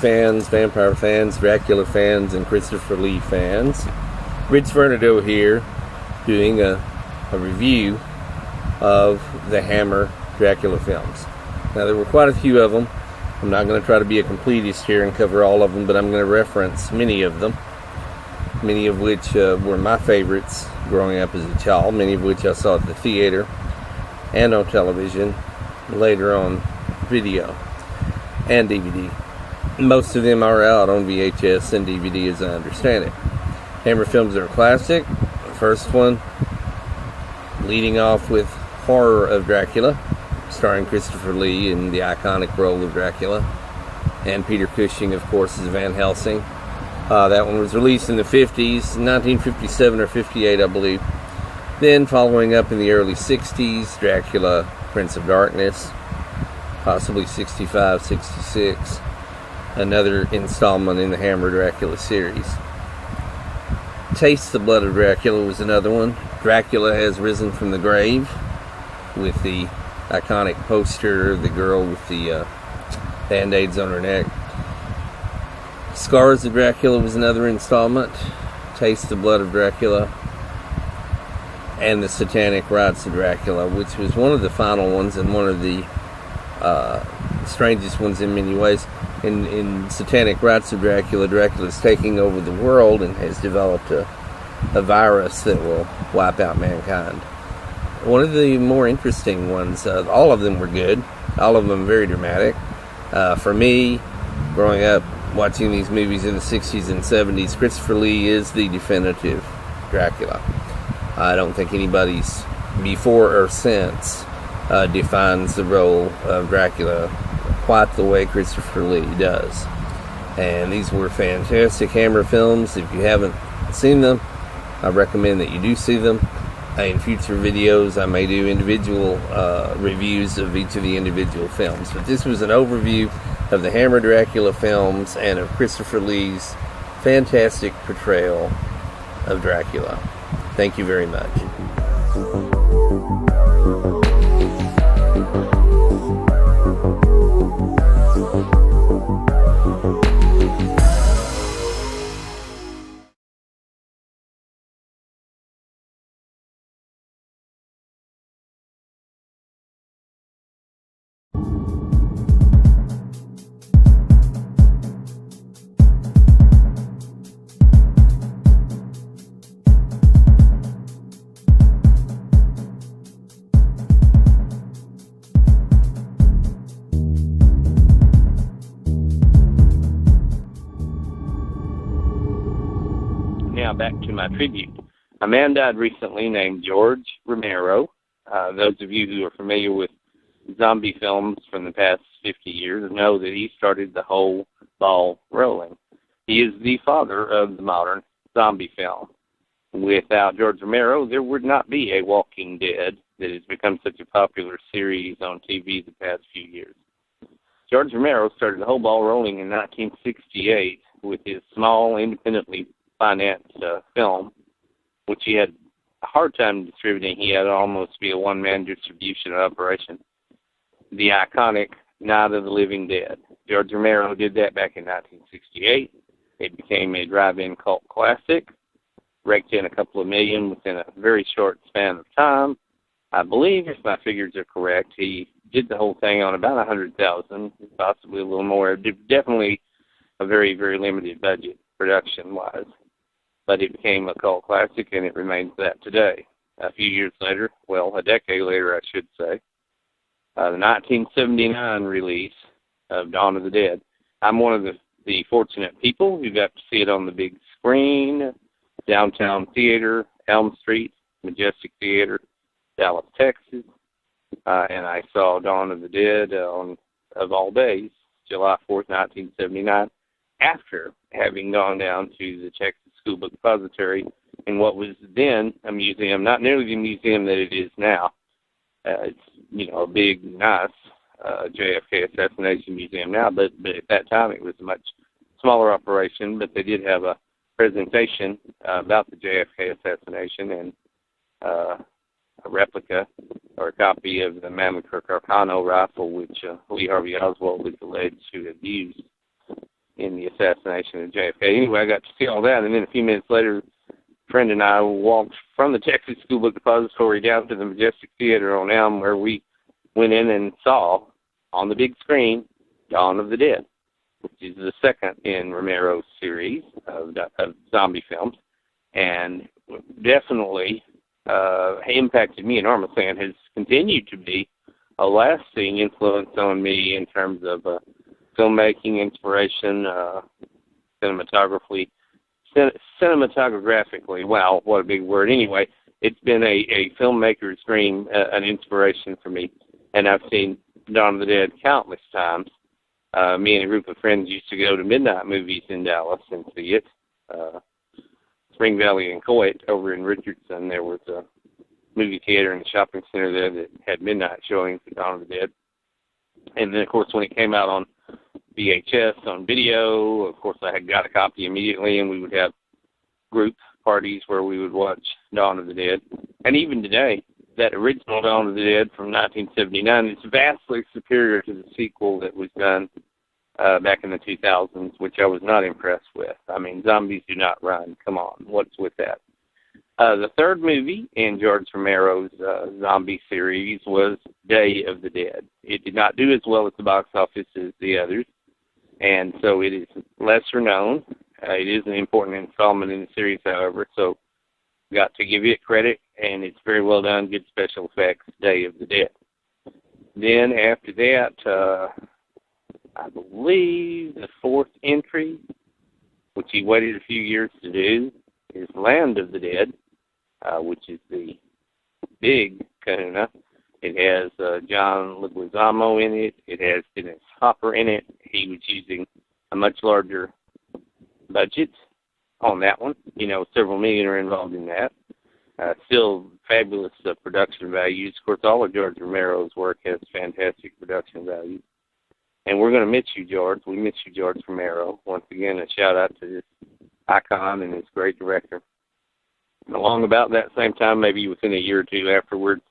fans, vampire fans, Dracula fans, and Christopher Lee fans. Rich Vernadeau here, doing a review of the Hammer Dracula films. Now, there were quite a few of them. I'm not going to try to be a completist here and cover all of them, but I'm going to reference many of them, many of which were my favorites growing up as a child, many of which I saw at the theater and on television, later on video and DVD. Most of them are out on VHS and DVD as I understand it. Hammer films are a classic. The first one leading off with Horror of Dracula, starring Christopher Lee in the iconic role of Dracula, and Peter Cushing, of course, as Van Helsing. That one was released in the 50s, 1957 or 58, I believe. Then, following up in the early 60s, Dracula, Prince of Darkness, possibly 65, 66, another installment in the Hammer Dracula series. Taste the Blood of Dracula was another one. Dracula Has Risen from the Grave, with the iconic poster of the girl with the band-aids on her neck. Scars of Dracula was another installment. Taste the Blood of Dracula. And the Satanic Rites of Dracula, which was one of the final ones and one of the strangest ones in many ways. In Satanic Rites of Dracula, Dracula's taking over the world and has developed a virus that will wipe out mankind. One of the more interesting ones, all of them were good, all of them very dramatic. For me, growing up watching these movies in the 60s and 70s, Christopher Lee is the definitive Dracula. I don't think anybody's before or since defines the role of Dracula quite the way Christopher Lee does. And these were fantastic Hammer films. If you haven't seen them, I recommend that you do see them. In future videos, I may do individual reviews of each of the individual films. But this was an overview of the Hammer Dracula films and of Christopher Lee's fantastic portrayal of Dracula. Thank you very much. Now back to my tribute. A man died recently named George Romero. Those of you who are familiar with zombie films from the past 50 years know that he started the whole ball rolling. He is the father of the modern zombie film. Without George Romero, there would not be a Walking Dead that has become such a popular series on TV the past few years. George Romero started the whole ball rolling in 1968 with his small, independently financed film, which he had a hard time distributing. He had to almost be a one-man distribution operation. The iconic Night of the Living Dead. George Romero did that back in 1968. It became a drive-in cult classic, raked in a couple of million within a very short span of time. I believe, if my figures are correct, he did the whole thing on about $100,000, possibly a little more. Definitely a very, very limited budget production-wise. But it became a cult classic, and it remains that today. A few years later, well, a decade later, I should say, the 1979 release of Dawn of the Dead. I'm one of the fortunate people who got to see it on the big screen, Downtown Theater, Elm Street, Majestic Theater, Dallas, Texas, and I saw Dawn of the Dead on, of all days, July 4th, 1979, after having gone down to the Texas School Book Depository in what was then a museum, not nearly the museum that it is now. It's, a big, nice JFK Assassination Museum now, but at that time it was a much smaller operation, but they did have a presentation about the JFK assassination and a replica or a copy of the Mammoth Carcano rifle, which Lee Harvey Oswald is alleged to have used. in the assassination of JFK. Anyway, I got to see all that, and then a few minutes later, a friend and I walked from the Texas School Book Depository down to the Majestic Theater on Elm, where we went in and saw on the big screen Dawn of the Dead, which is the second in Romero's series of zombie films, and definitely impacted me enormously and has continued to be a lasting influence on me in terms of filmmaking, inspiration, cinematographically. Wow, what a big word. Anyway, it's been a filmmaker's dream, an inspiration for me, and I've seen Dawn of the Dead countless times. Me and a group of friends used to go to midnight movies in Dallas and see it. Spring Valley and Coit over in Richardson, there was a movie theater and a shopping center there that had midnight showings of Dawn of the Dead. And then, of course, when it came out on VHS, on video, of course, I had got a copy immediately, and we would have group parties where we would watch Dawn of the Dead. And even today, that original Dawn of the Dead from 1979 is vastly superior to the sequel that was done back in the 2000s, which I was not impressed with. I mean, zombies do not run. Come on, what's with that? The third movie in George Romero's zombie series was Day of the Dead. It did not do as well at the box office as the others, and so it is lesser known. It is an important installment in the series, however, so got to give it credit, and it's very well done, good special effects, Day of the Dead. Then after that, I believe the fourth entry, which he waited a few years to do, is Land of the Dead, which is the big kahuna. It has John Leguizamo in it. It has Dennis Hopper in it. He was using a much larger budget on that one. You know, several million are involved in that. Still fabulous production values. Of course, all of George Romero's work has fantastic production values. And we're going to miss you, George. We miss you, George Romero. Once again, a shout-out to this icon and this great director. And along about that same time, maybe within a year or two afterwards,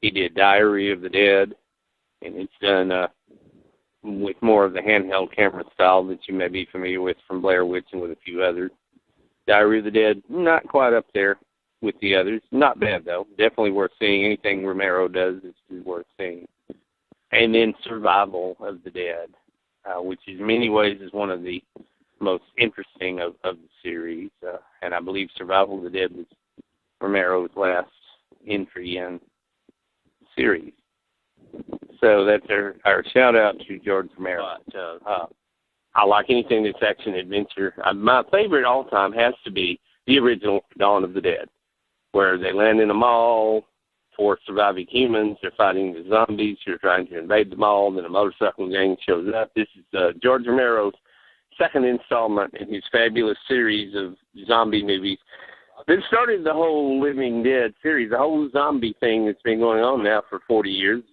he did Diary of the Dead, and it's done with more of the handheld camera style that you may be familiar with from Blair Witch and with a few others. Diary of the Dead, not quite up there with the others. Not bad, though. Definitely worth seeing. Anything Romero does is worth seeing. And then Survival of the Dead, which in many ways is one of the most interesting of the series. And I believe Survival of the Dead was Romero's last entry in the series. So that's our shout-out to George Romero. But, I like anything that's action-adventure. My favorite all-time has to be the original Dawn of the Dead, where they land in a mall. 4 surviving humans. They're fighting the zombies who are trying to invade the mall. Then a motorcycle gang shows up. This is George Romero's second installment in his fabulous series of zombie movies. That started the whole Living Dead series, the whole zombie thing that's been going on now for 40 years.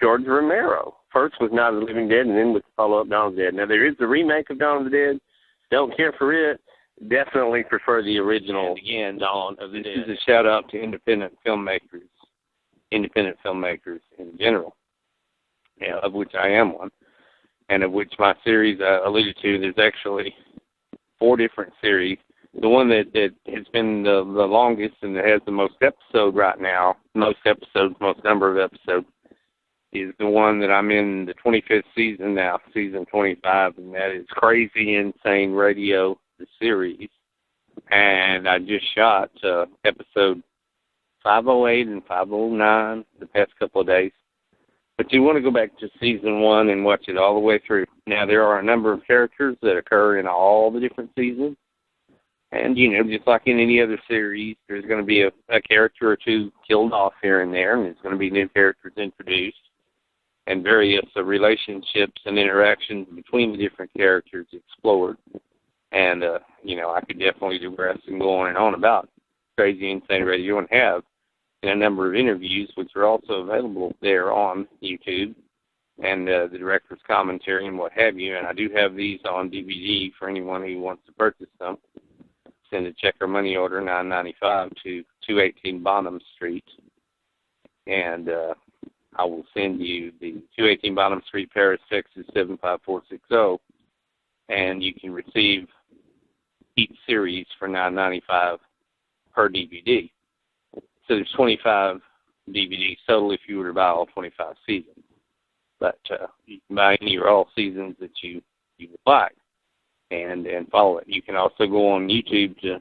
George Romero. First was Night of the Living Dead, and then with the follow-up Dawn of the Dead. Now, there is the remake of Dawn of the Dead. Don't care for it. Definitely prefer the original. And again, Dawn of the Dead. This is a shout-out to independent filmmakers in general, of which I am one, and of which my series I alluded to. There's actually 4 different series. The one that has been the longest and that has the most episode right now, most number of episodes, is the one that I'm in the 25th season now, season 25, and that is Crazy Insane Radio, the series. And I just shot episode 508 and 509 the past couple of days. But you want to go back to season 1 and watch it all the way through. Now, there are a number of characters that occur in all the different seasons. And, you know, just like in any other series, there's going to be a character or two killed off here and there, and there's going to be new characters introduced, and various relationships and interactions between the different characters explored. And, you know, I could definitely digress and go on and on about Crazy Insane Radio and have in a number of interviews, which are also available there on YouTube, and the director's commentary and what have you. And I do have these on DVD for anyone who wants to purchase them. Send a check or money order, $9.95 to 218 Bonham Street. And I will send you the 218 Bonham Street, Paris, Texas, 75460. and you can receive each series for $9.95 per DVD. So there's 25 DVDs total if you were to buy all 25 seasons. But you can buy any or all seasons that you would like and follow it. You can also go on YouTube to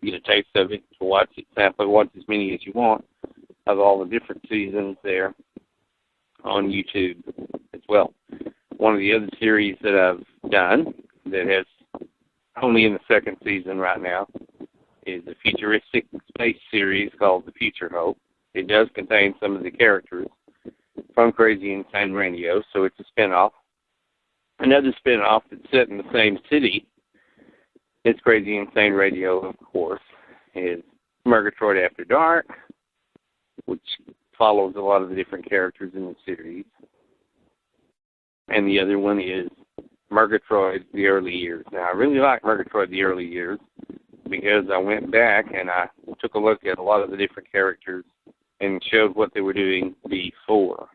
get a taste of it, to watch it, sample it, watch as many as you want of all the different seasons there on YouTube as well. One of the other series that I've done that has only in the second season right now is a futuristic space series called The Future Hope. It does contain some of the characters from Crazy Insane Radio, so it's a spinoff. Another spinoff that's set in the same city as Crazy Insane Radio, of course, is Murgatroyd After Dark, which follows a lot of the different characters in the series. And the other one is Murgatroyd The Early Years. Now, I really like Murgatroyd The Early Years because I went back and I took a look at a lot of the different characters and showed what they were doing before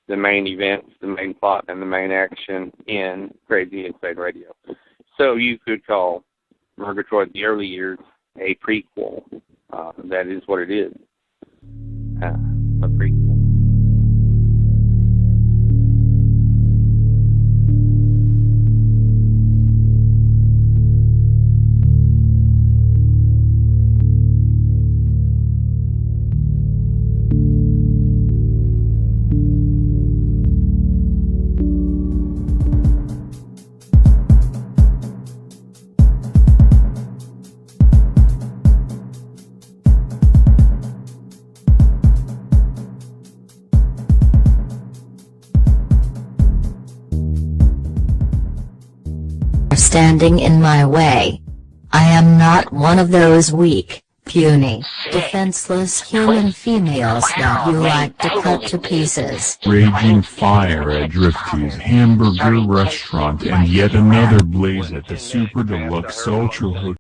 the main events, the main plot, and the main action in Crazy Insane Radio. So you could call Murgatroyd The Early Years a prequel. That is what it is, a prequel. Standing in my way. I am not one of those weak, puny, defenseless human females that you like to cut to pieces. Raging fire at Drifty's hamburger restaurant and yet another blaze at the Super Deluxe Ultra Hotel.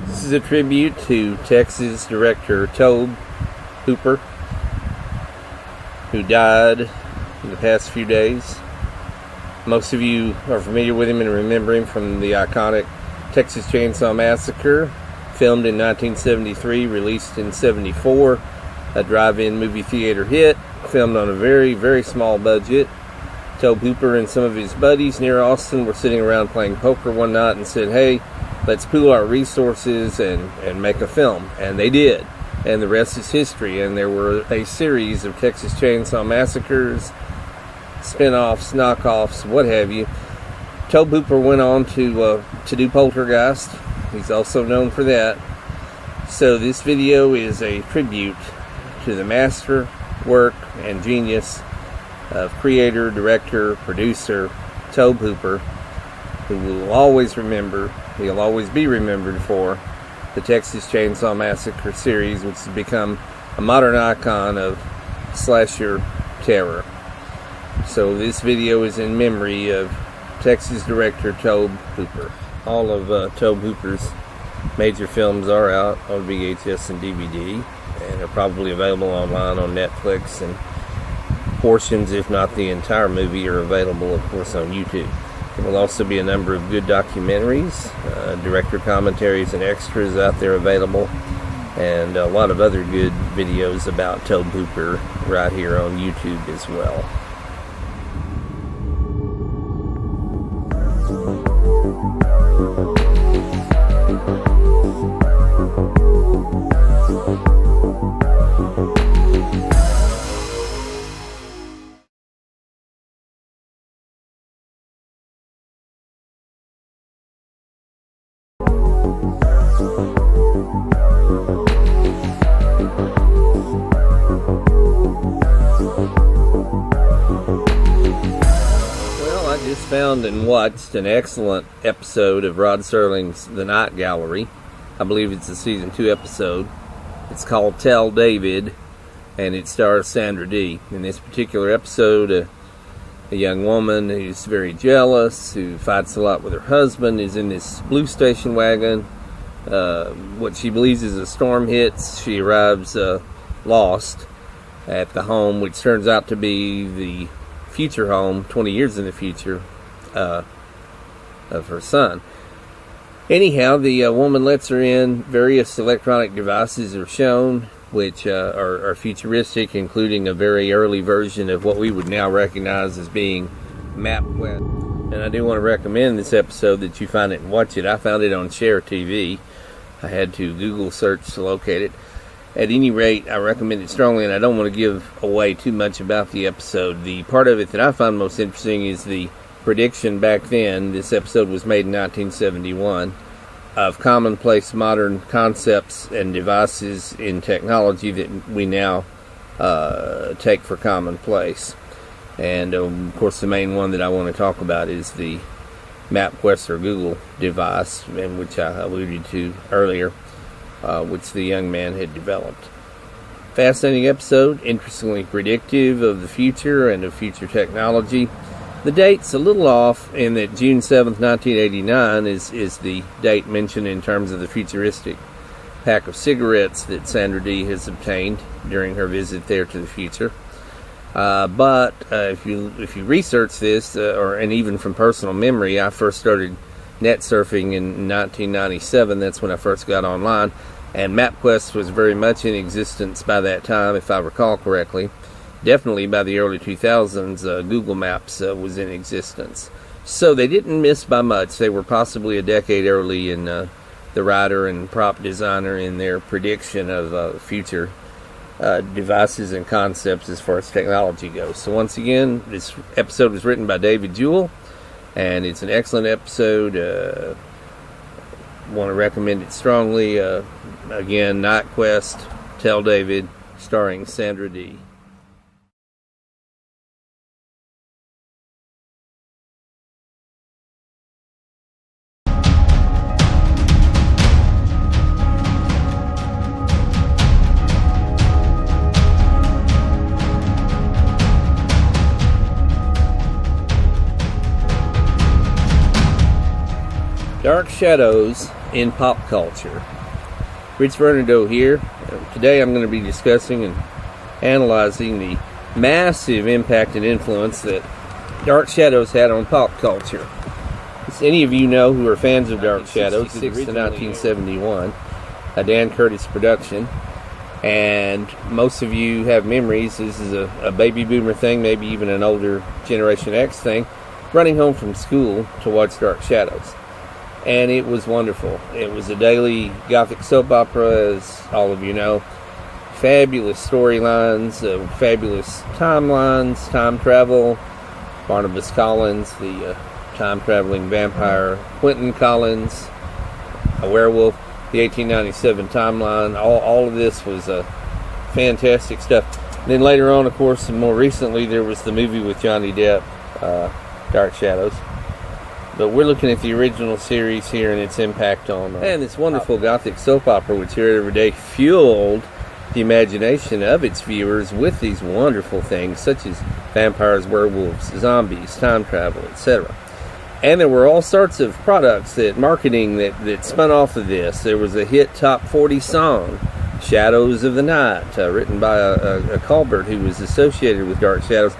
This is a tribute to Texas director Tobe Hooper, who died in the past few days. Most of you are familiar with him and remember him from the iconic Texas Chainsaw Massacre, filmed in 1973, released in 74, a drive-in movie theater hit, filmed on a very, very small budget. Tobe Hooper and some of his buddies near Austin were sitting around playing poker one night and said, hey, let's pool our resources and make a film. And they did. And the rest is history. And there were a series of Texas Chainsaw Massacres, spin-offs, knockoffs, what have you. Tobe Hooper went on to do Poltergeist. He's also known for that. So this video is a tribute to the master work and genius of creator, director, producer Tobe Hooper, who will always remember, he'll always be remembered for the Texas Chainsaw Massacre series, which has become a modern icon of slasher terror. So this video is in memory of Texas director Tobe Hooper. All of Tobe Hooper's major films are out on VHS and DVD and are probably available online on Netflix, and portions, if not the entire movie, are available, of course, on YouTube. There will also be a number of good documentaries, director commentaries and extras out there available, and a lot of other good videos about Tobe Hooper right here on YouTube as well. found and watched an excellent episode of Rod Serling's The Night Gallery. I believe it's a season 2 episode. It's called Tell David, and it stars Sandra Dee. In this particular episode, a young woman who's very jealous, who fights a lot with her husband, is in this blue station wagon. What she believes is a storm hits. She arrives lost at the home, which turns out to be the future home 20 years in the future of her son. Anyhow, the woman lets her in. Various electronic devices are shown, which are futuristic, including a very early version of what we would now recognize as being MapQuest. And I do want to recommend this episode that you find it and watch it. I found it on Share TV. I had to Google search to locate it. At any rate, I recommend it strongly, and I don't want to give away too much about the episode. The part of it that I find most interesting is the prediction back then. This episode was made in 1971, of commonplace modern concepts and devices in technology that we now take for commonplace. And of course, the main one that I want to talk about is the MapQuest or Google device, in which I alluded to earlier, which the young man had developed. Fascinating episode, interestingly predictive of the future and of future technology. The date's a little off in that June 7th, 1989 is the date mentioned in terms of the futuristic pack of cigarettes that Sandra Dee has obtained during her visit there to the future. But if you research this, and even from personal memory, I first started net surfing in 1997. That's when I first got online, and MapQuest was very much in existence by that time, if I recall correctly. Definitely by the early 2000s, Google Maps was in existence. So they didn't miss by much. They were possibly a decade early in the writer and prop designer in their prediction of future devices and concepts as far as technology goes. So once again, this episode was written by David Jewell, and it's an excellent episode. Want to recommend it strongly. Again, Night Quest, Tell David, starring Sandra Dee. Dark shadows in pop culture. Rich Vernadeau here. Today I'm going to be discussing and analyzing the massive impact and influence that dark shadows had on pop culture. As any of you know who are fans of Dark Shadows, 1966 to 1971, a Dan Curtis production, and most of you have memories. This is a baby boomer thing, maybe even an older Generation X thing, running home from school to watch Dark Shadows. And it was wonderful. It was a daily Gothic soap opera, as all of you know. Fabulous storylines, fabulous timelines, time travel. Barnabas Collins, the time-traveling vampire. Quentin Collins, a werewolf. The 1897 timeline. All of this was fantastic stuff. And then later on, of course, and more recently, there was the movie with Johnny Depp, Dark Shadows. But we're looking at the original series here and its impact on... and this wonderful Gothic soap opera, which aired every day, fueled the imagination of its viewers with these wonderful things, such as vampires, werewolves, zombies, time travel, etc. And there were all sorts of products, marketing that spun off of this. There was a hit top 40 song, Shadows of the Night, written by a Colbert who was associated with Dark Shadows.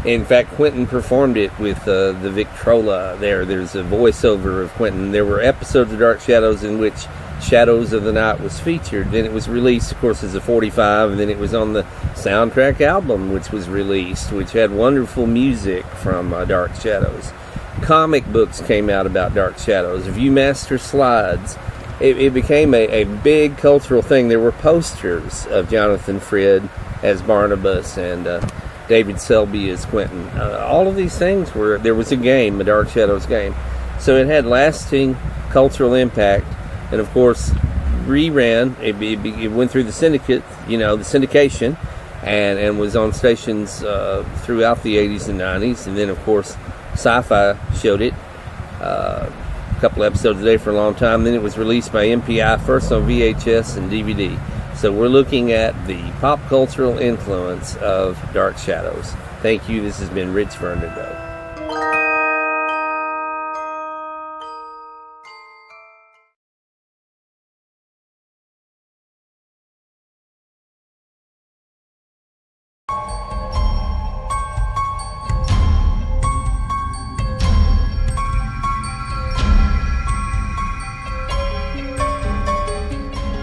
In fact, Quentin performed it with the Victrola there. There's a voiceover of Quentin. There were episodes of Dark Shadows in which Shadows of the Night was featured. Then it was released, of course, as a 45, and then it was on the soundtrack album, which was released, which had wonderful music from Dark Shadows. Comic books came out about Dark Shadows. Viewmaster slides. It became a big cultural thing. There were posters of Jonathan Frid as Barnabas and David Selby as Quentin. All of these things there was a game, a Dark Shadows game. So it had lasting cultural impact, and of course, reran. It went through the syndicate, the syndication, and was on stations throughout the 80s and 90s, and then of course Sci-Fi showed it. A couple episodes a day for a long time. Then it was released by MPI, first on VHS and DVD. So we're looking at the pop cultural influence of Dark Shadows. Thank you. This has been Rich Vernadeau.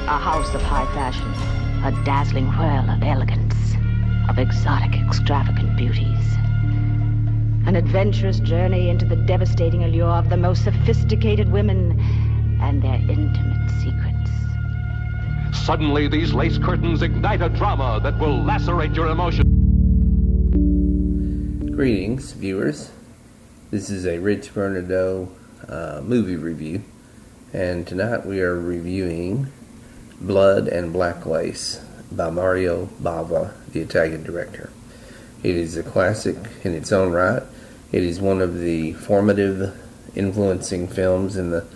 A house of high fashion, a dazzling whirl of elegance, of exotic, extravagant beauties. An adventurous journey into the devastating allure of the most sophisticated women and their intimate secrets. Suddenly, these lace curtains ignite a drama that will lacerate your emotions. Greetings, viewers. This is a Rich Vernadeau movie review, and tonight we are reviewing Blood and Black Lace by Mario Bava, the Italian director. It is a classic in its own right. It is one of the formative, influencing films in the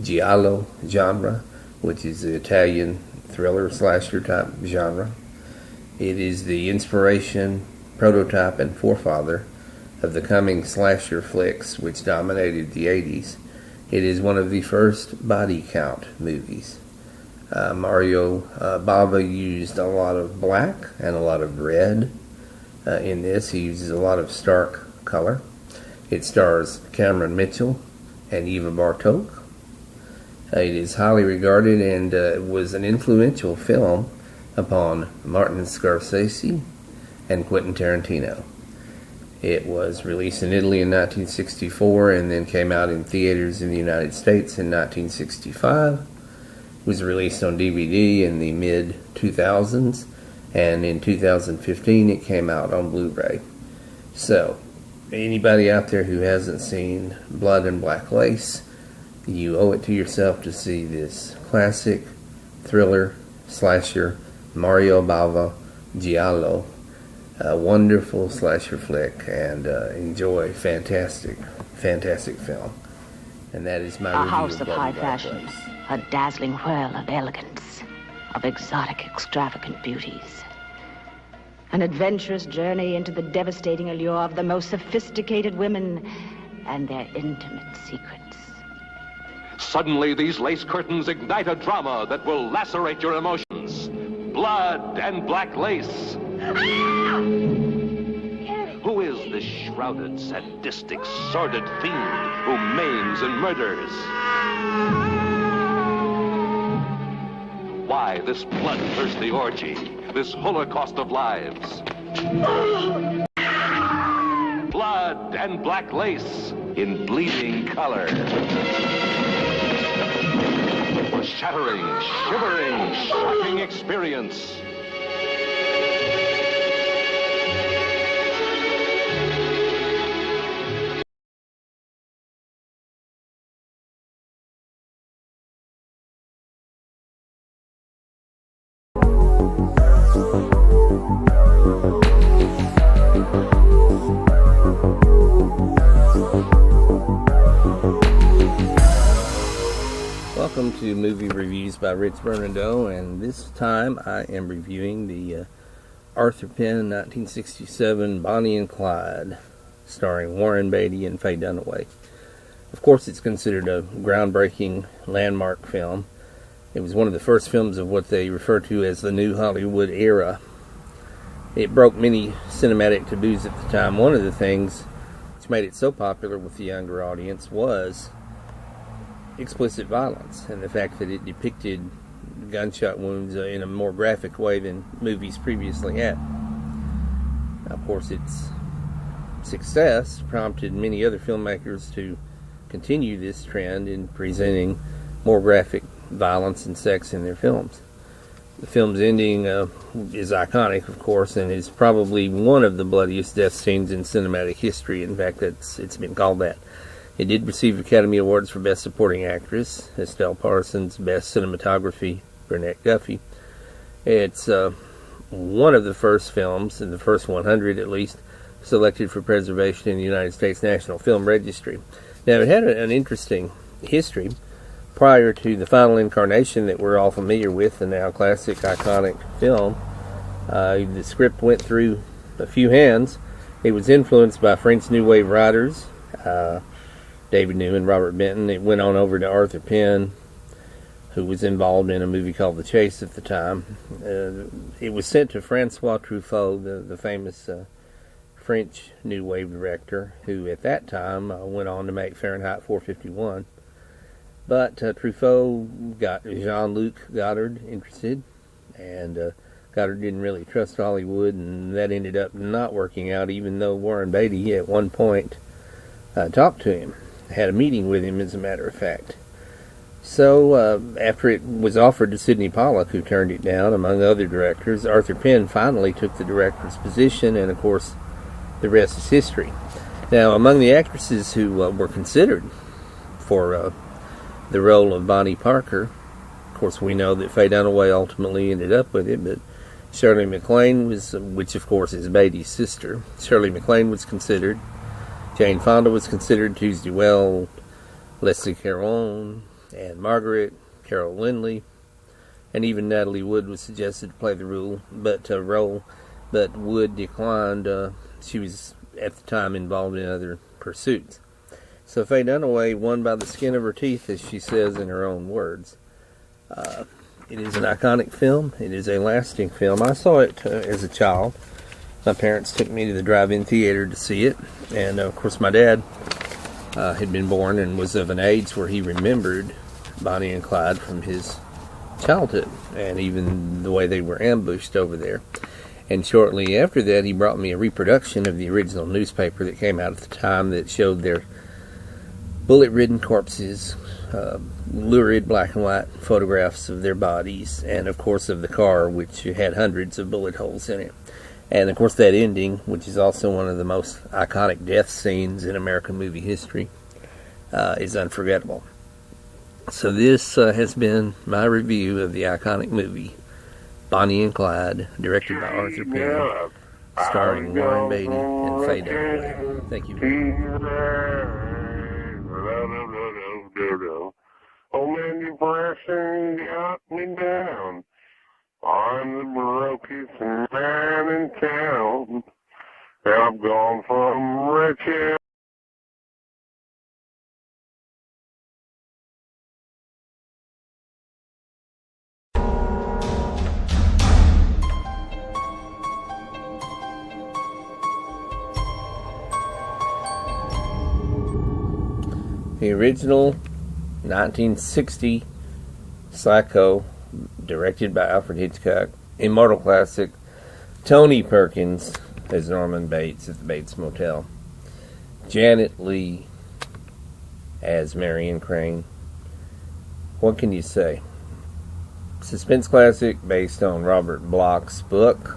giallo genre, which is the Italian thriller slasher type genre. It is the inspiration, prototype, and forefather of the coming slasher flicks which dominated the 80s. It is one of the first body count movies. Mario Bava used a lot of black and a lot of red in this. He uses a lot of stark color. It stars Cameron Mitchell and Eva Bartok. It is highly regarded and was an influential film upon Martin Scorsese and Quentin Tarantino. It was released in Italy in 1964 and then came out in theaters in the United States in 1965. Was released on DVD in the mid-2000s, and in 2015 it came out on Blu-ray. So, anybody out there who hasn't seen Blood and Black Lace, you owe it to yourself to see this classic thriller slasher Mario Bava giallo, a wonderful slasher flick, and enjoy fantastic film. And that is my A review house of Blood high and Black fashion, Lace. a dazzling whirl of elegance, of exotic, extravagant beauties. An adventurous journey into the devastating allure of the most sophisticated women and their intimate secrets. Suddenly, these lace curtains ignite a drama that will lacerate your emotions. Blood and Black Lace. Who is this shrouded, sadistic, sordid fiend who maims and murders? Why this bloodthirsty orgy, this holocaust of lives? Blood and Black Lace in bleeding color. A shattering, shivering, shocking experience. Welcome to Movie Reviews by Rich Vernadeau, and this time I am reviewing the Arthur Penn 1967 Bonnie and Clyde, starring Warren Beatty and Faye Dunaway. Of course, it's considered a groundbreaking landmark film. It was one of the first films of what they refer to as the New Hollywood era. It broke many cinematic taboos at the time. One of the things which made it so popular with the younger audience was explicit violence, and the fact that it depicted gunshot wounds in a more graphic way than movies previously had. Of course, its success prompted many other filmmakers to continue this trend in presenting more graphic violence and sex in their films. The film's ending is iconic, of course, and is probably one of the bloodiest death scenes in cinematic history. In fact, it's been called that. It did receive Academy Awards for Best Supporting Actress, Estelle Parsons, Best Cinematography, Burnett Guffey. It's one of the first films, in the first 100 at least, selected for preservation in the United States National Film Registry. Now, it had an interesting history. Prior to the final incarnation that we're all familiar with, the now classic, iconic film, the script went through a few hands. It was influenced by French New Wave writers, David Newman, Robert Benton. It went on over to Arthur Penn, who was involved in a movie called The Chase at the time. It was sent to Francois Truffaut, the famous French New Wave director, who at that time went on to make Fahrenheit 451. But Truffaut got Jean-Luc Godard interested, and Godard didn't really trust Hollywood, and that ended up not working out, even though Warren Beatty at one point talked to him, had a meeting with him, as a matter of fact. So after it was offered to Sidney Pollack, who turned it down, among other directors, Arthur Penn finally took the director's position, and of course the rest is history. Now, among the actresses who were considered for the role of Bonnie Parker, of course we know that Faye Dunaway ultimately ended up with it, but Shirley MacLaine was, which of course is Beatty's sister. Shirley MacLaine was considered. Jane Fonda was considered. Tuesday Well, Leslie Caron, and Margaret, Carol Lindley, and even Natalie Wood was suggested to play the role, but Wood declined. She was at the time involved in other pursuits. So Faye Dunaway won by the skin of her teeth, as she says in her own words. It is an iconic film. It is a lasting film. I saw it as a child. My parents took me to the drive-in theater to see it, and of course my dad had been born and was of an age where he remembered Bonnie and Clyde from his childhood, and even the way they were ambushed over there. And shortly after that, he brought me a reproduction of the original newspaper that came out at the time that showed their bullet-ridden corpses, lurid black and white photographs of their bodies, and of course of the car, which had hundreds of bullet holes in it. And of course that ending, which is also one of the most iconic death scenes in American movie history, is unforgettable. So this has been my review of the iconic movie Bonnie and Clyde, directed by Arthur Penn, starring Warren Beatty and Faye Dunaway. Thank you very much. Oh man, depression got me down. I'm the brokest man in town. And I've gone from riches. The original 1960 Psycho, directed by Alfred Hitchcock, immortal classic. Tony Perkins as Norman Bates at the Bates Motel. Janet Leigh as Marion Crane. What can you say? Suspense classic based on Robert Bloch's book.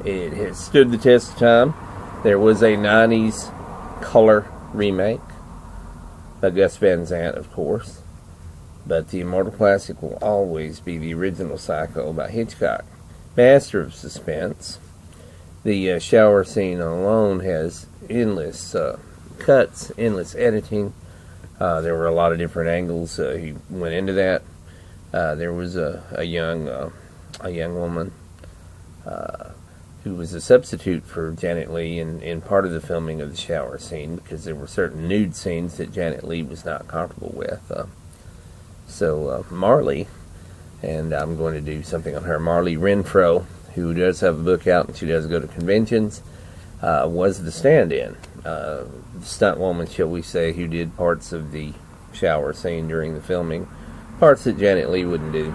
It has stood the test of time. There was a 90s color remake by Gus Van Sant, of course. But the immortal classic will always be the original Psycho by Hitchcock. Master of suspense. The shower scene alone has endless cuts, endless editing. There were a lot of different angles. He went into that. There was a young woman who was a substitute for Janet Leigh in part of the filming of the shower scene, because there were certain nude scenes that Janet Leigh was not comfortable with. So Marley, and I'm going to do something on her, Marley Renfro, who does have a book out and she does go to conventions, was the stand-in. The stunt woman, shall we say, who did parts of the shower scene during the filming, parts that Janet Leigh wouldn't do.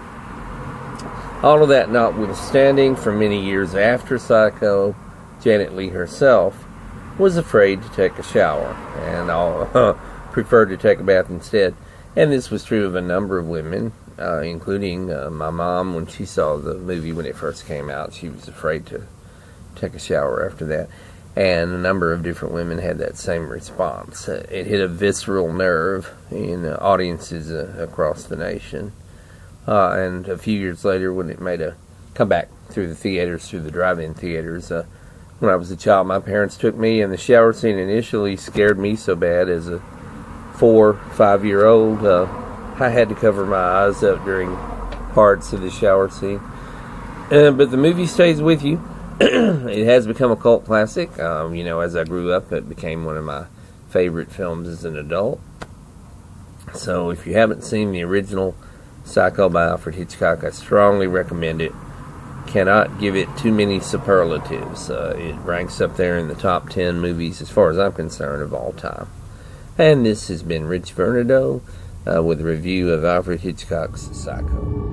All of that notwithstanding, for many years after Psycho, Janet Leigh herself was afraid to take a shower and preferred to take a bath instead. And this was true of a number of women, including my mom. When she saw the movie when it first came out, she was afraid to take a shower after that. And a number of different women had that same response. It hit a visceral nerve in audiences across the nation. And a few years later, when it made a comeback through the theaters, through the drive-in theaters, when I was a child. My parents took me, and the shower scene initially scared me so bad as a 4 or 5 year old. I had to cover my eyes up during parts of the shower scene. But the movie stays with you. It has become a cult classic. As I grew up, it became one of my favorite films as an adult. So if you haven't seen the original Psycho by Alfred Hitchcock, I strongly recommend it. Cannot give it too many superlatives. It ranks up there in the top 10 movies, as far as I'm concerned, of all time. And this has been Rich Vernadeau with a review of Alfred Hitchcock's Psycho.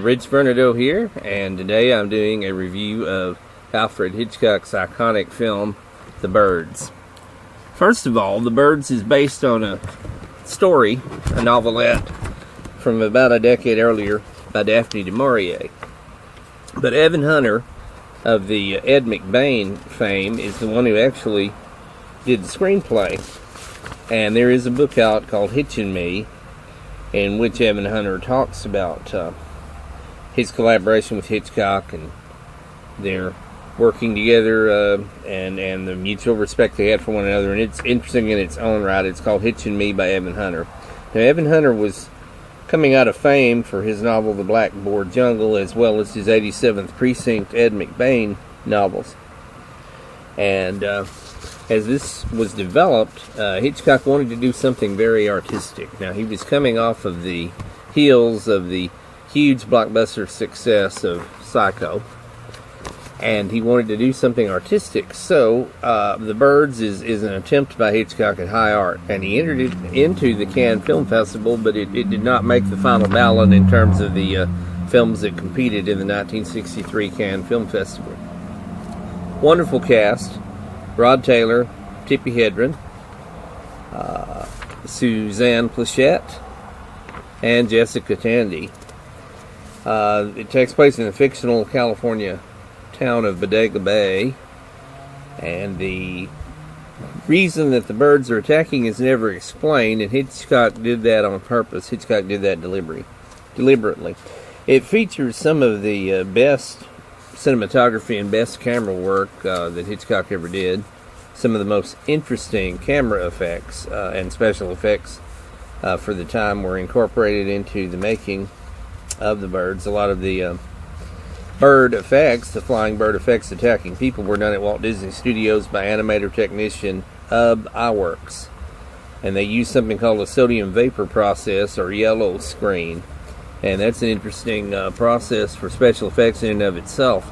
Rich Vernadeau here, and today I'm doing a review of Alfred Hitchcock's iconic film, The Birds. First of all, The Birds is based on a story, a novelette, from about a decade earlier by Daphne du Maurier. But Evan Hunter, of the Ed McBain fame, is the one who actually did the screenplay. And there is a book out called Hitchin' Me, in which Evan Hunter talks about his collaboration with Hitchcock and their working together and the mutual respect they had for one another. And it's interesting in its own right. It's called Hitchin' Me by Evan Hunter. Now, Evan Hunter was coming out of fame for his novel The Blackboard Jungle, as well as his 87th Precinct Ed McBain novels. And as this was developed, Hitchcock wanted to do something very artistic. Now, he was coming off of the heels of the huge blockbuster success of Psycho, and he wanted to do something artistic. So The Birds is an attempt by Hitchcock at high art, and he entered it into the Cannes Film Festival, but it did not make the final ballot in terms of the films that competed in the 1963 Cannes Film Festival. Wonderful cast: Rod Taylor, Tippi Hedren, Suzanne Pleshette, and Jessica Tandy. It takes place in the fictional California town of Bodega Bay, and the reason that the birds are attacking is never explained, and Hitchcock did that on purpose. Hitchcock did that deliberately. It features some of the best cinematography and best camera work that Hitchcock ever did. Some of the most interesting camera effects and special effects for the time were incorporated into the making of The Birds. A lot of the bird effects, the flying bird effects attacking people, were done at Walt Disney Studios by animator technician Ub Iwerks. And they used something called a sodium vapor process, or yellow screen. And that's an interesting process for special effects in and of itself.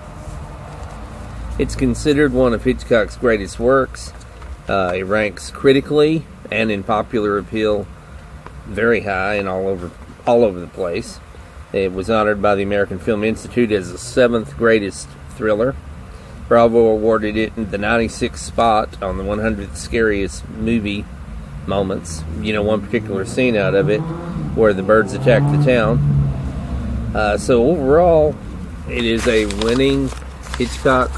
It's considered one of Hitchcock's greatest works. It ranks critically and in popular appeal very high and all over the place. It was honored by the American Film Institute as the 7th greatest thriller. Bravo awarded it the 96th spot on the 100th scariest movie moments. One particular scene out of it where the birds attack the town. So overall, it is a winning Hitchcock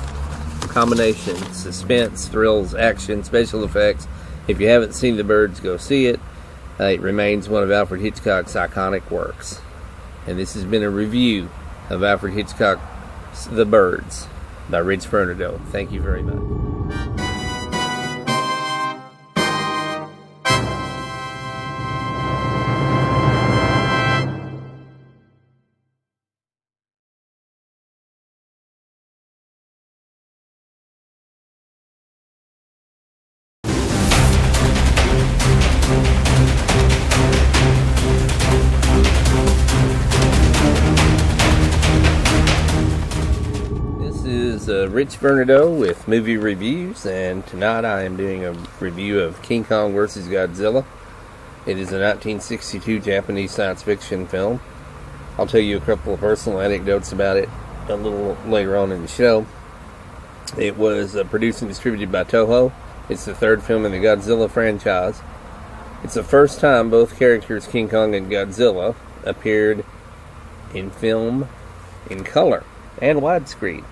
combination: suspense, thrills, action, special effects. If you haven't seen The Birds, go see it. It remains one of Alfred Hitchcock's iconic works. And this has been a review of Alfred Hitchcock's The Birds by Rich Vernadeau. Thank you very much. Rich Vernadeau with movie reviews, and tonight I am doing a review of King Kong vs. Godzilla. It is a 1962 Japanese science fiction film. I'll tell you a couple of personal anecdotes about it a little later on in the show. It was produced and distributed by Toho. It's the third film in the Godzilla franchise. It's the first time both characters, King Kong and Godzilla, appeared in film in color and widescreen.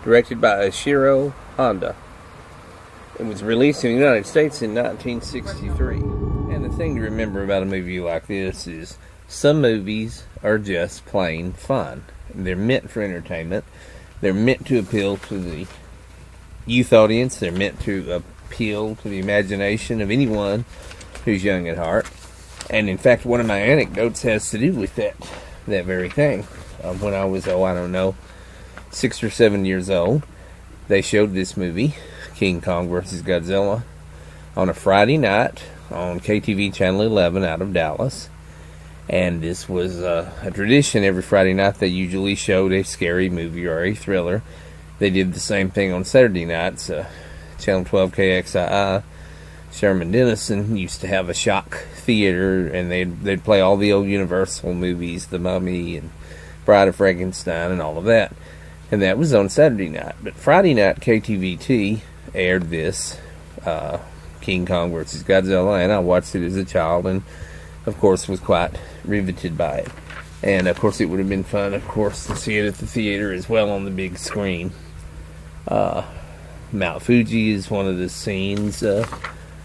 Directed by Ishiro Honda. It was released in the United States in 1963. And the thing to remember about a movie like this is some movies are just plain fun. They're meant for entertainment. They're meant to appeal to the youth audience. They're meant to appeal to the imagination of anyone who's young at heart. And in fact, one of my anecdotes has to do with that very thing. When I was, 6 or 7 years old, they showed this movie, King Kong vs. Godzilla, on a Friday night on KTV Channel 11 out of Dallas. And this was a tradition. Every Friday night they usually showed a scary movie or a thriller. They did the same thing on Saturday nights. Channel 12 KXII, Sherman Denison used to have a shock theater, and they'd play all the old Universal movies, The Mummy and Bride of Frankenstein and all of that. And that was on Saturday night. But Friday night, KTVT aired this, King Kong vs. Godzilla, and I watched it as a child and, of course, was quite riveted by it. And, of course, it would have been fun, of course, to see it at the theater as well on the big screen. Mount Fuji is one of the scenes.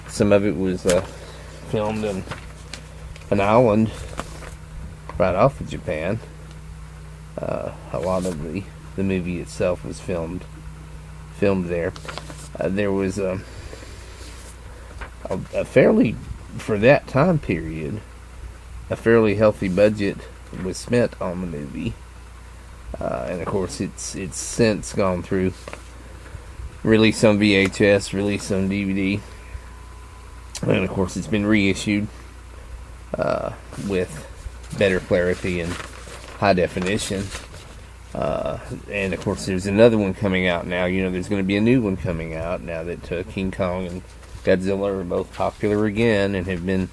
Some of it was filmed on an island right off of Japan. A lot of the movie itself was filmed there. There was a fairly, for that time period, a fairly healthy budget was spent on the movie. And of course it's since gone through release on VHS, release on DVD, and of course it's been reissued with better clarity and high definition. And of course there's another one coming out now. There's going to be a new one coming out now that King Kong and Godzilla are both popular again, and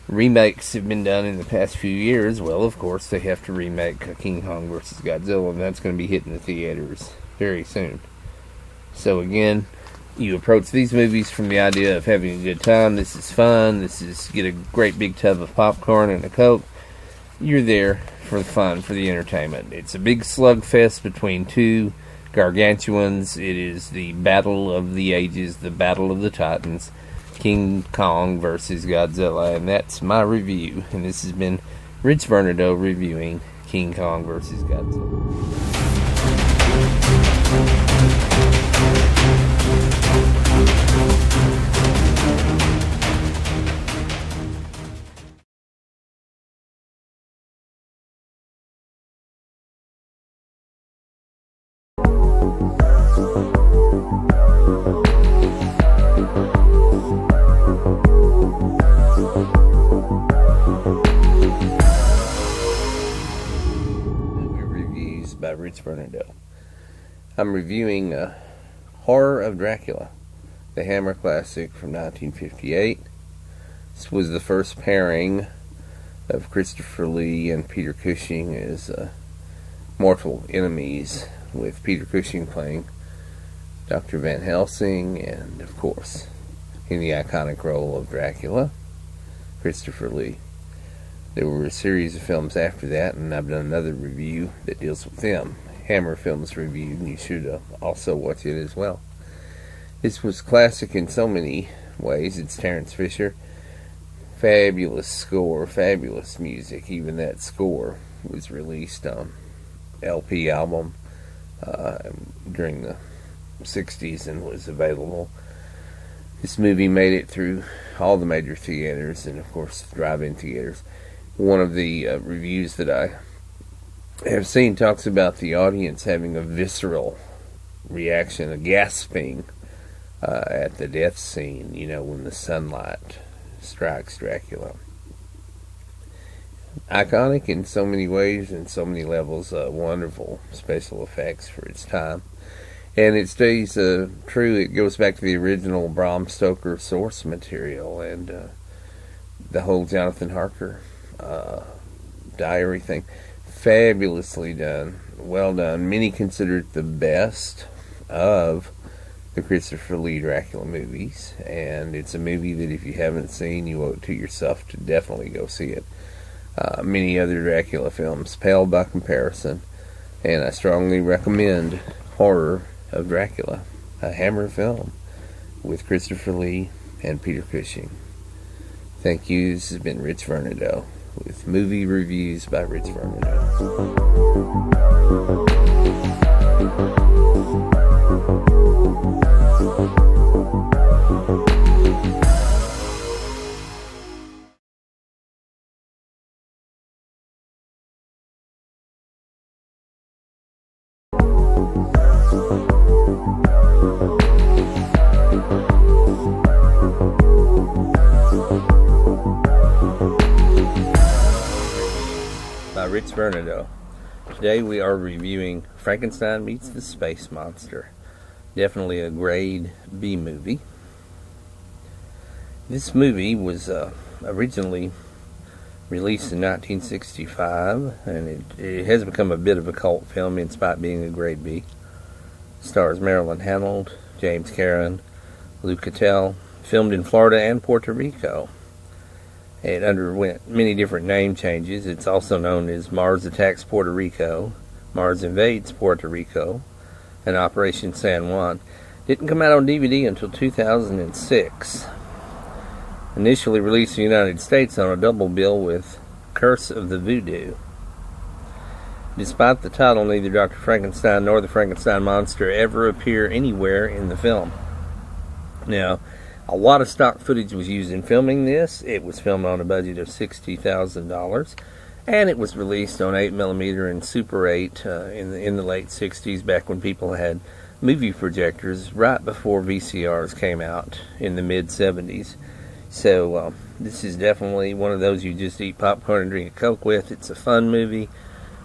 remakes have been done in the past few years. Well, of course they have to remake King Kong vs. Godzilla, and that's going to be hitting the theaters very soon. So again, you approach these movies from the idea of having a good time. This is fun. Get a great big tub of popcorn and a Coke. You're there for the fun, for the entertainment. It's a big slugfest between two gargantuans. It is the battle of the ages, the battle of the titans, King Kong versus Godzilla, and that's my review. And this has been Rich Vernadeau reviewing King Kong versus Godzilla. By Rich Vernadeau. I'm reviewing Horror of Dracula, the Hammer classic from 1958. This was the first pairing of Christopher Lee and Peter Cushing as mortal enemies, with Peter Cushing playing Dr. Van Helsing, and of course in the iconic role of Dracula, Christopher Lee. There were a series of films after that, and I've done another review that deals with them. Hammer Films Review, and you should also watch it as well. This was classic in so many ways. It's Terence Fisher. Fabulous score, fabulous music. Even that score was released on LP album during the 60s and was available. This movie made it through all the major theaters and, of course, drive-in theaters. One of the reviews that I have seen talks about the audience having a visceral reaction, a gasping at the death scene, when the sunlight strikes Dracula. Iconic in so many ways and so many levels, wonderful special effects for its time. And it stays true. It goes back to the original Bram Stoker source material and the whole Jonathan Harker diary thing. Fabulously done, well done. Many consider it the best of the Christopher Lee Dracula movies, and it's a movie that if you haven't seen, you owe it to yourself to definitely go see it. Many other Dracula films pale by comparison, and I strongly recommend Horror of Dracula, a Hammer film with Christopher Lee and Peter Cushing. Thank you. This has been Rich Vernadeau with Movie Reviews by Rich Vernadeau. By Rich Vernadeau. Today we are reviewing Frankenstein Meets the Space Monster. Definitely a grade B movie. This movie was originally released in 1965, and it has become a bit of a cult film in spite of being a grade B. Stars Marilyn Hanold, James Karen, Lou Cattell. Filmed in Florida and Puerto Rico. It underwent many different name changes. It's also known as Mars Attacks Puerto Rico, Mars Invades Puerto Rico, and Operation San Juan. Didn't come out on DVD until 2006. Initially released in the United States on a double bill with Curse of the Voodoo. Despite the title, neither Dr. Frankenstein nor the Frankenstein monster ever appear anywhere in the film. Now, a lot of stock footage was used in filming this. It was filmed on a budget of $60,000, and it was released on 8mm and Super 8 in the late 60s, back when people had movie projectors, right before VCRs came out in the mid-70s. So this is definitely one of those you just eat popcorn and drink a Coke with. It's a fun movie,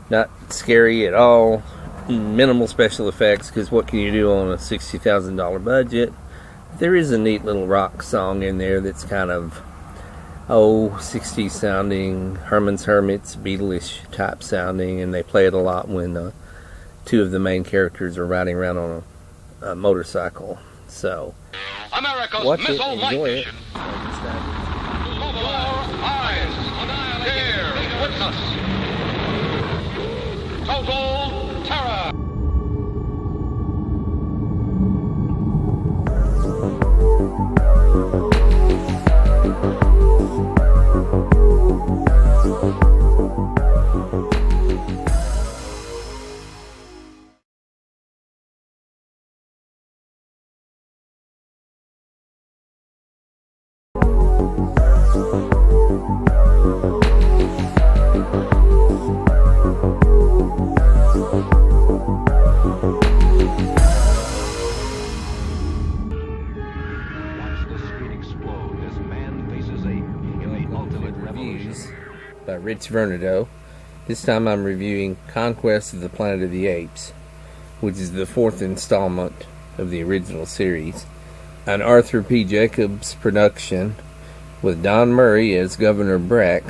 not scary at all, minimal special effects, because what can you do on a $60,000 budget? There is a neat little rock song in there that's kind of, 60s sounding, Herman's Hermits, Beatles-ish type sounding, and they play it a lot when two of the main characters are riding around on a motorcycle. So, America's watch it, missile light enjoy it. mission. Your eyes, hear, witness. Total terror. By Rich Vernadeau. This time I'm reviewing Conquest of the Planet of the Apes, which is the fourth installment of the original series. An Arthur P. Jacobs production with Don Murray as Governor Breck,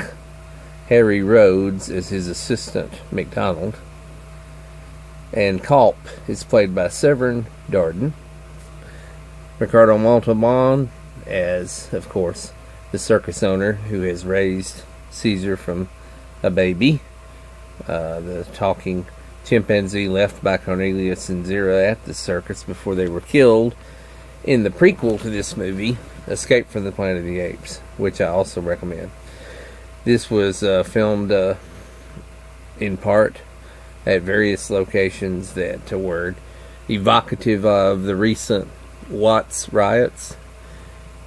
Harry Rhodes as his assistant, McDonald, and Culp is played by Severn Darden. Ricardo Montalban as, of course, the circus owner who has raised Caesar from a baby, the talking chimpanzee left by Cornelius and Zira at the circus before they were killed in the prequel to this movie, Escape from the Planet of the Apes, which I also recommend. This was filmed in part at various locations that were evocative of the recent Watts riots.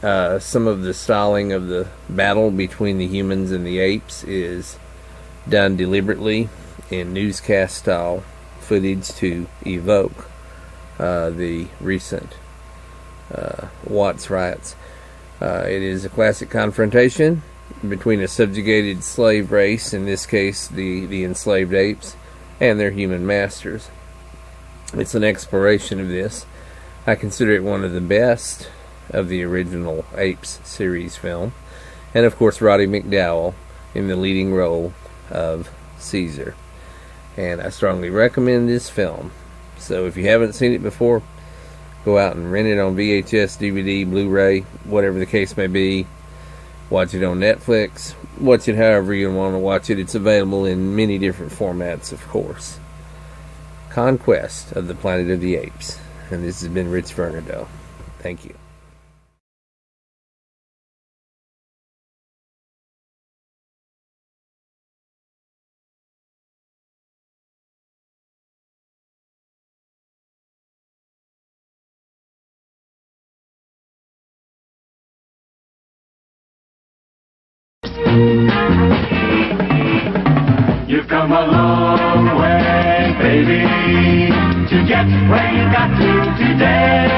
Some of the styling of the battle between the humans and the apes is done deliberately in newscast style footage to evoke the recent Watts riots. It is a classic confrontation between a subjugated slave race, in this case the enslaved apes, and their human masters. It's an exploration of this. I consider it one of the best of the original Apes series film, and of course Roddy McDowall in the leading role of Caesar. And I strongly recommend this film. So if you haven't seen it before, Go out and rent it on VHS, DVD, Blu-ray, whatever the case may be. Watch it on Netflix. Watch it however you want to watch it. It's available in many different formats, of course. Conquest of the Planet of the Apes. And this has been Rich Vernadeau. Thank you. You've come a long way, baby, to get where you got to today.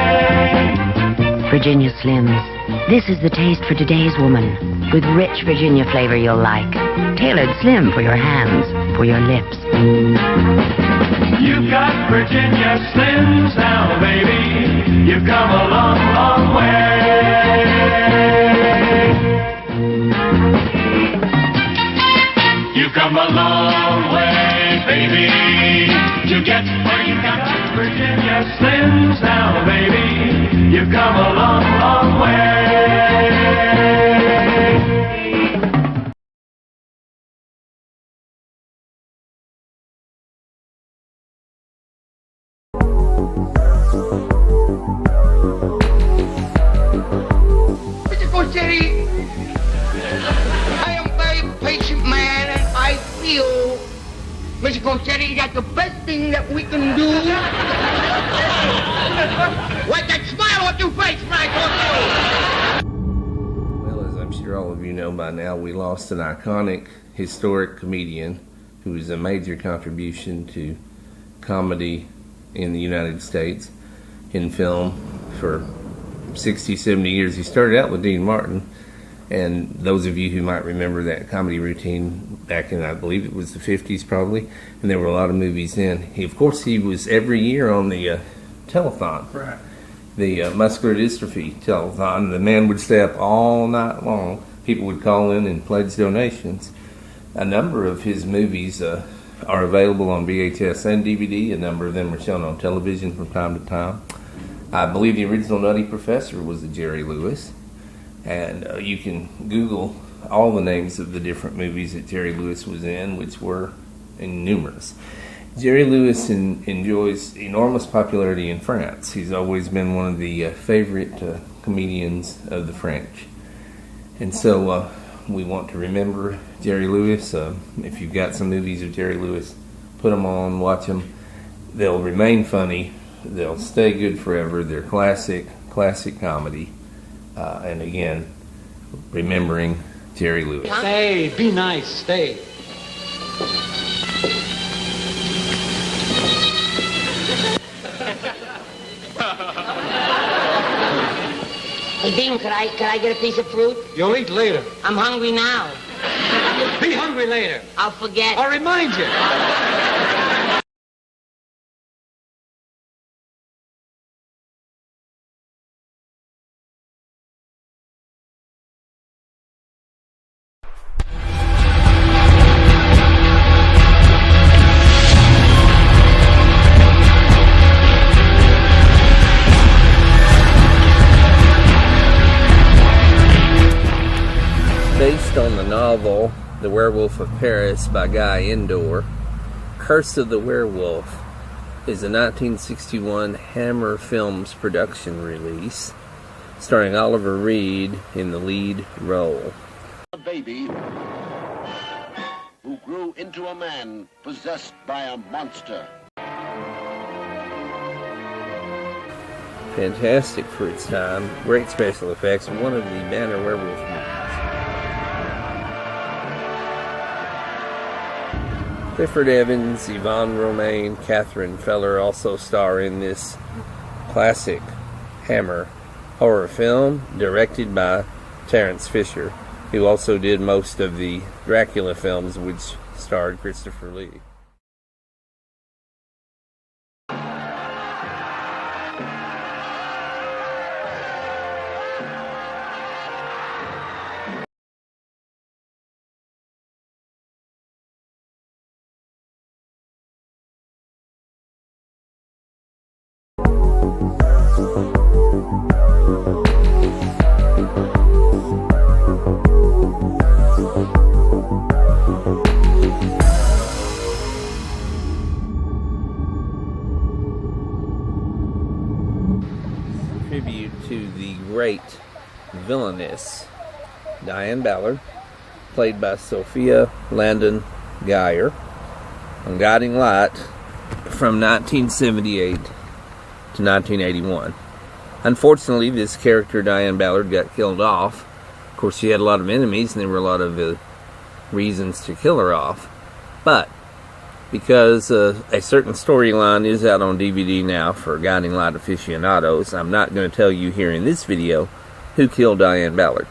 Virginia Slims. This is the taste for today's woman, with rich Virginia flavor you'll like. Tailored slim for your hands, for your lips. You've got Virginia Slims now, baby. You've come a long, long way. You've come a long way, baby, to get where you got to. Virginia Slims now, baby. You've come a long, long way. Mr. Cochetti, I am a very patient man, and I feel, Mr. Cochetti, that the best thing that we can do. Wipe that smile off your face, Frank Cochetti. Well, as I'm sure all of you know by now, we lost an iconic, historic comedian who was a major contribution to comedy in the United States, in film, for 60, 70 years. He started out with Dean Martin, and those of you who might remember that comedy routine back in, I believe it was the 50s probably, and there were a lot of movies then. Of course, he was every year on the telethon. Right. The muscular dystrophy telethon. The man would stay up all night long. People would call in and pledge donations. A number of his movies are available on VHS and DVD. A number of them are shown on television from time to time. I believe the original Nutty Professor was a Jerry Lewis. And you can Google all the names of the different movies that Jerry Lewis was in, which were numerous. Jerry Lewis enjoys enormous popularity in France. He's always been one of the favorite comedians of the French. And so we want to remember Jerry Lewis. If you've got some movies of Jerry Lewis, put them on, watch them. They'll remain funny. They'll stay good forever. They're classic comedy. And again, remembering Jerry Lewis. Stay, be nice, stay. Hey, Dean, could I get a piece of fruit? You'll eat later. I'm hungry now. Be hungry later. I'll forget. I'll remind you. Based on the novel The Werewolf of Paris by Guy Endore, Curse of the Werewolf is a 1961 Hammer Films production release starring Oliver Reed in the lead role. A baby who grew into a man possessed by a monster. Fantastic for its time, great special effects, one of the banner werewolf movies. Clifford Evans, Yvonne Romaine, Catherine Feller also star in this classic Hammer horror film, directed by Terence Fisher, who also did most of the Dracula films, which starred Christopher Lee. great villainess, Diane Ballard, played by Sophia Landon Geyer, on Guiding Light from 1978 to 1981. Unfortunately, this character, Diane Ballard, got killed off. Of course, she had a lot of enemies, and there were a lot of reasons to kill her off. But because a certain storyline is out on DVD now for Guiding Light aficionados, I'm not going to tell you here in this video who killed Diane Ballard.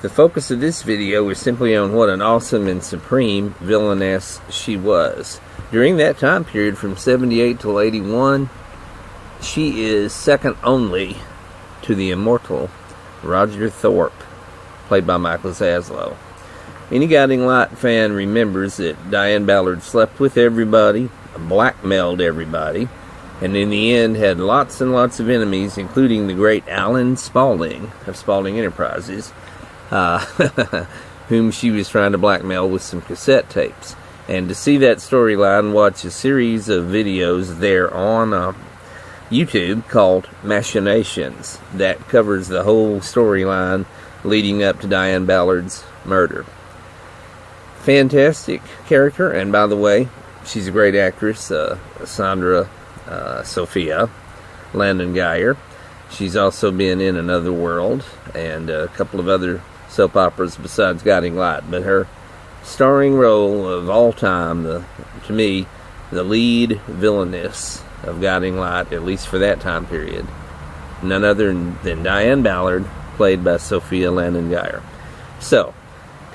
The focus of this video is simply on what an awesome and supreme villainess she was. During that time period, from 78 till 81, she is second only to the immortal Roger Thorpe, played by Michael Zaslow. Any Guiding Light fan remembers that Diane Ballard slept with everybody, blackmailed everybody, and in the end had lots and lots of enemies, including the great Alan Spaulding of Spaulding Enterprises, whom she was trying to blackmail with some cassette tapes. And to see that storyline, watch a series of videos there on YouTube called Machinations that covers the whole storyline leading up to Diane Ballard's murder. Fantastic character, and by the way, she's a great actress, Sophia Landon Geyer. She's also been in Another World and a couple of other soap operas besides Guiding Light, but her starring role of all time, to me, the lead villainess of Guiding Light, at least for that time period, none other than Diane Ballard, played by Sophia Landon Geyer. So,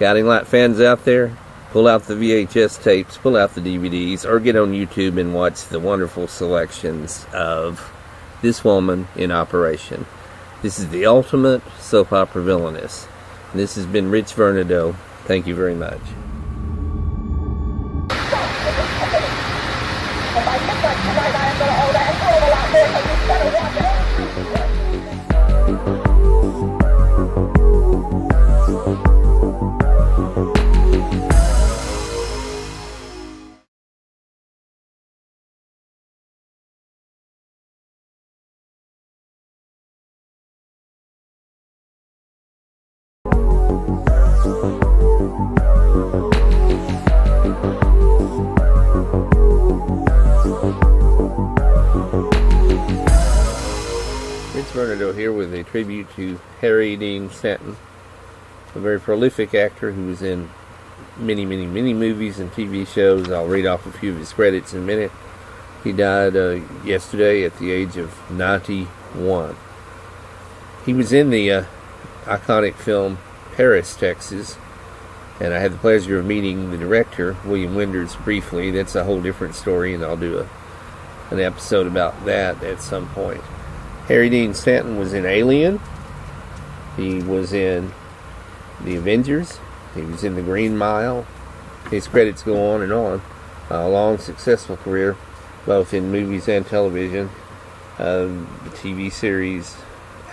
Guiding Light fans out there, pull out the VHS tapes, pull out the DVDs, or get on YouTube and watch the wonderful selections of this woman in operation. This is the ultimate soap opera villainess. This has been Rich Vernadeau. Thank you very much. Vernadeau here with a tribute to Harry Dean Stanton, a very prolific actor who was in many movies and TV shows. I'll read off a few of his credits in a minute. He died yesterday at the age of 91. He was in the iconic film Paris, Texas, and I had the pleasure of meeting the director, William Wenders, briefly. That's a whole different story, and I'll do an episode about that at some point. Harry Dean Stanton was in Alien. He was in The Avengers. He was in The Green Mile. His credits go on and on. A long, successful career, both in movies and television. The TV series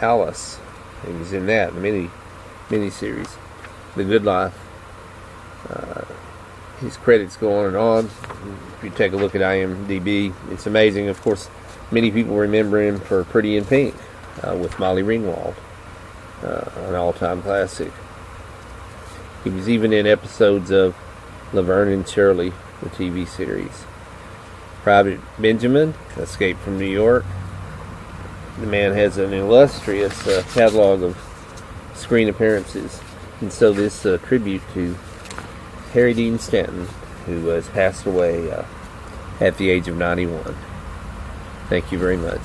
Alice. He was in that, mini-series. The Good Life. His credits go on and on. If you take a look at IMDb, it's amazing. Of course, many people remember him for Pretty in Pink with Molly Ringwald, an all-time classic. He was even in episodes of Laverne and Shirley, the TV series. Private Benjamin, Escape from New York. The man has an illustrious catalog of screen appearances. And so this tribute to Harry Dean Stanton, who has passed away at the age of 91. Thank you very much.